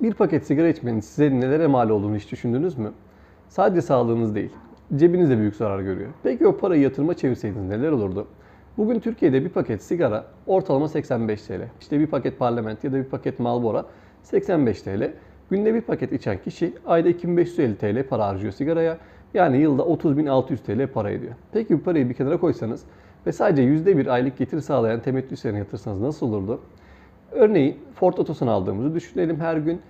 Bir paket sigara içmenin size nelere mal olduğunu hiç düşündünüz mü? Sadece sağlığınız değil, cebiniz de büyük zarar görüyor. Peki o parayı yatırıma çevirseydiniz neler olurdu? Bugün Türkiye'de bir paket sigara ortalama 85 TL. İşte bir paket Parlament ya da bir paket Marlboro 85 TL. Günde bir paket içen kişi ayda 2550 TL para harcıyor sigaraya. Yani yılda 30.600 TL para ediyor. Peki bu parayı bir kenara koysanız ve sadece %1 aylık getiri sağlayan temettü hissene yatırsanız nasıl olurdu? Örneğin Ford Otosan aldığımızı düşünelim her gün.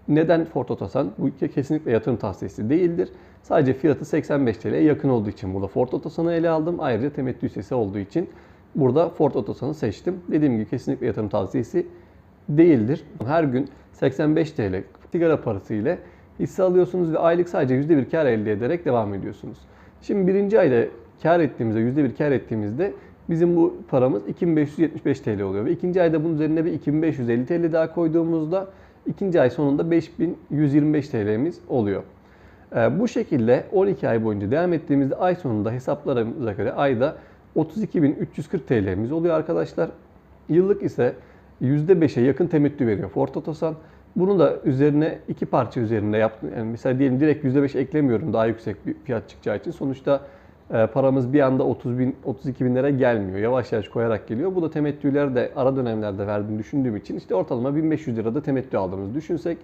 Neden Ford Otosan? Bu kesinlikle yatırım tavsiyesi değildir. Sadece fiyatı 85 TL'ye yakın olduğu için burada Ford Otosan'ı ele aldım. Ayrıca temettü hissesi olduğu için burada Ford Otosan'ı seçtim. Dediğim gibi kesinlikle yatırım tavsiyesi değildir. Her gün 85 TL sigara parası ile hisse alıyorsunuz ve aylık sadece %1 kar elde ederek devam ediyorsunuz. Şimdi birinci ayda kar ettiğimizde, %1 kar ettiğimizde bizim bu paramız 2575 TL oluyor. Ve ikinci ayda bunun üzerine bir 2550 TL daha koyduğumuzda ikinci ay sonunda 5125 TL'miz oluyor. Bu şekilde 12 ay boyunca devam ettiğimizde ay sonunda hesaplarımıza göre ayda 32.340 TL'miz oluyor arkadaşlar. Yıllık ise %5'e yakın temettü veriyor Ford Otosan. Bunu da üzerine iki parça üzerinde yaptım. Yani mesela diyelim direkt %5 eklemiyorum daha yüksek bir fiyat çıkacağı için. Sonuçta paramız bir anda 30 bin, 32 bin lira gelmiyor. Yavaş yavaş koyarak geliyor. Bu da temettüler de ara dönemlerde verdiğini düşündüğüm için işte ortalama 1500 lirada temettü aldığımızı düşünsek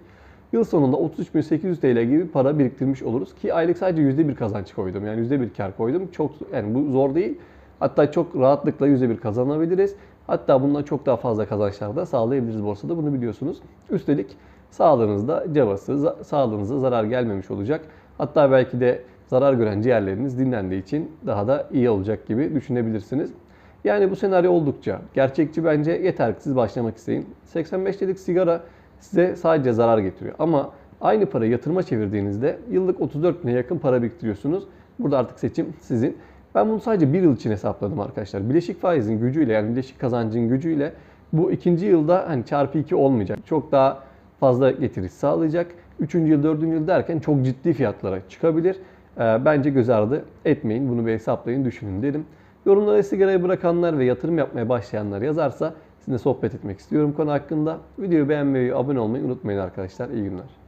yıl sonunda 33.800 TL gibi para biriktirmiş oluruz ki aylık sadece %1 kazanç koydum. Yani %1 kar koydum. Çok yani bu zor değil. Hatta çok rahatlıkla %1 kazanabiliriz. Hatta bundan çok daha fazla kazançlar da sağlayabiliriz borsada. Bunu biliyorsunuz. Üstelik sağlığınızda cabası, sağlığınıza zarar gelmemiş olacak. Hatta belki de zarar gören ciğerleriniz dinlendiği için daha da iyi olacak gibi düşünebilirsiniz. Yani bu senaryo oldukça gerçekçi bence, yeter ki siz başlamak isteyin. 85 liralık sigara size sadece zarar getiriyor. Ama aynı parayı yatırıma çevirdiğinizde yıllık 34 bine yakın para biriktiriyorsunuz. Burada artık seçim sizin. Ben bunu sadece bir yıl için hesapladım arkadaşlar. Bileşik faizin gücüyle, yani bileşik kazancın gücüyle bu ikinci yılda hani çarpı 2 olmayacak. Çok daha fazla getiri sağlayacak. Üçüncü yıl, dördüncü yıl derken çok ciddi fiyatlara çıkabilir. Bence göz ardı etmeyin. Bunu bir hesaplayın, düşünün derim. Yorumlara sigarayı bırakanlar ve yatırım yapmaya başlayanlar yazarsa sizinle sohbet etmek istiyorum konu hakkında. Videoyu beğenmeyi, abone olmayı unutmayın arkadaşlar. İyi günler.